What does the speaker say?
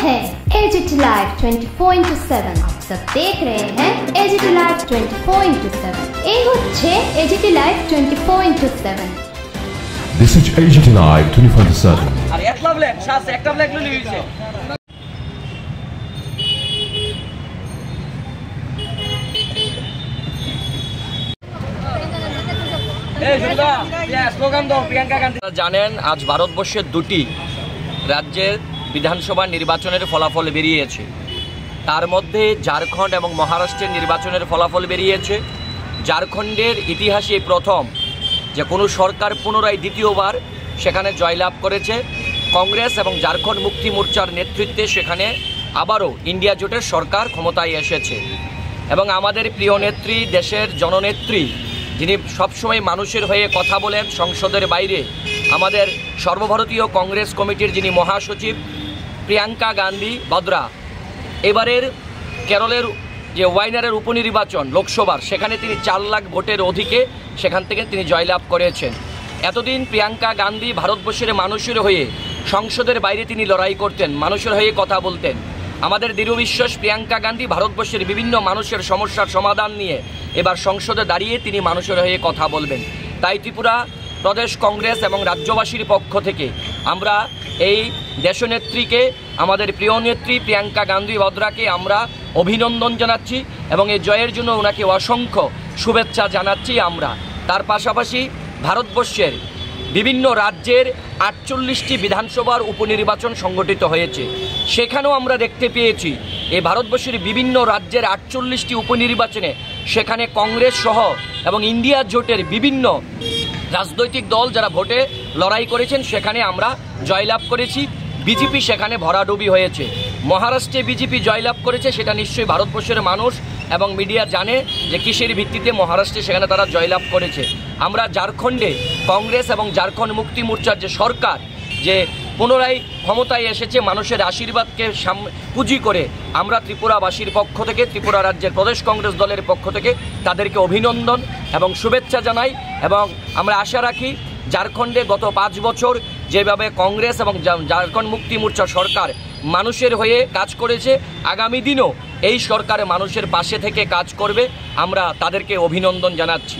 है AGT live 24/7। आप सब देख रहे हैं एजीटी लाइव 24/7। এই হচ্ছে AGT live 24/7। This is AGT live 24/7। আর একটা ব্ল্যাক শাস একটা ব্ল্যাক লই হইছে। এই শুনুদা স্লোগান দাও প্রিয়াঙ্কা গান্ধী। জানেন আজ ভারতবর্ষের দুটি রাজ্যের বিধানসভা নির্বাচনের ফলাফল বেরিয়েছে। তার মধ্যে ঝাড়খণ্ড এবং মহারাষ্ট্রের নির্বাচনের ফলাফল বেরিয়েছে। ঝাড়খণ্ডের ইতিহাসে প্রথম যে কোনো সরকার পুনরায় দ্বিতীয়বার সেখানে জয়লাভ করেছে। কংগ্রেস এবং ঝাড়খণ্ড মুক্তি মোর্চার নেতৃত্বে সেখানে আবারও ইন্ডিয়া জোটের সরকার ক্ষমতায় এসেছে। এবং আমাদের প্রিয় নেত্রী, দেশের জননেত্রী, যিনি সবসময় মানুষের হয়ে কথা বলেন সংসদের বাইরে, আমাদের সর্বভারতীয় কংগ্রেস কমিটির যিনি মহাসচিব প্রিয়াঙ্কা গান্ধী বদ্রা, এবারের কেরলের যে ওয়াইনারের উপনির্বাচন লোকসভার, সেখানে তিনি 4 লাখ ভোটের অধিকে সেখান থেকে তিনি জয়লাভ করেছেন। এতদিন প্রিয়াঙ্কা গান্ধী ভারতবর্ষের মানুষের হয়ে সংসদের বাইরে তিনি লড়াই করতেন, মানুষের হয়ে কথা বলতেন। আমাদের দৃঢ় বিশ্বাস প্রিয়াঙ্কা গান্ধী ভারতবর্ষের বিভিন্ন মানুষের সমস্যার সমাধান নিয়ে এবার সংসদে দাঁড়িয়ে তিনি মানুষের হয়ে কথা বলবেন। তাই ত্রিপুরা প্রদেশ কংগ্রেস এবং রাজ্যবাসীর পক্ষ থেকে আমরা এই দেশনেত্রীকে, আমাদের প্রিয় নেত্রী প্রিয়াঙ্কা গান্ধী বদ্রাকে আমরা অভিনন্দন জানাচ্ছি এবং এই জয়ের জন্য ওনাকে অসংখ্য শুভেচ্ছা জানাচ্ছি আমরা। তার পাশাপাশি ভারতবর্ষের বিভিন্ন রাজ্যের 48টি বিধানসভার উপনির্বাচন সংগঠিত হয়েছে। সেখানেও আমরা দেখতে পেয়েছি এই ভারতবর্ষের বিভিন্ন রাজ্যের 48টি উপনির্বাচনে সেখানে কংগ্রেস সহ এবং ইন্ডিয়া জোটের বিভিন্ন রাজনৈতিক দল যারা ভোটে লড়াই করেছেন সেখানে আমরা জয়লাভ করেছি। বিজেপি সেখানে ভরাডুবি হয়েছে। মহারাষ্ট্রে বিজেপি জয়লাভ করেছে, সেটা নিশ্চয়ই ভারতবর্ষের মানুষ এবং মিডিয়া জানে যে কিসের ভিত্তিতে মহারাষ্ট্রে সেখানে তারা জয়লাভ করেছে। আমরা ঝাড়খণ্ডে কংগ্রেস এবং ঝাড়খণ্ড মুক্তি মোর্চার যে সরকার যে পুনরায় ক্ষমতায় এসেছে মানুষের আশীর্বাদকে পুঁজি করে, আমরা ত্রিপুরাবাসীর পক্ষ থেকে, ত্রিপুরা রাজ্যের প্রদেশ কংগ্রেস দলের পক্ষ থেকে তাদেরকে অভিনন্দন এবং শুভেচ্ছা জানাই। এবং আমরা আশা রাখি ঝাড়খণ্ডে গত 5 বছর যেভাবে কংগ্রেস এবং ঝাড়খণ্ড মুক্তি মোর্চা সরকার মানুষের হয়ে কাজ করেছে, আগামী দিনও এই সরকার মানুষের পাশে থেকে কাজ করবে। আমরা তাদেরকে অভিনন্দন জানাচ্ছি।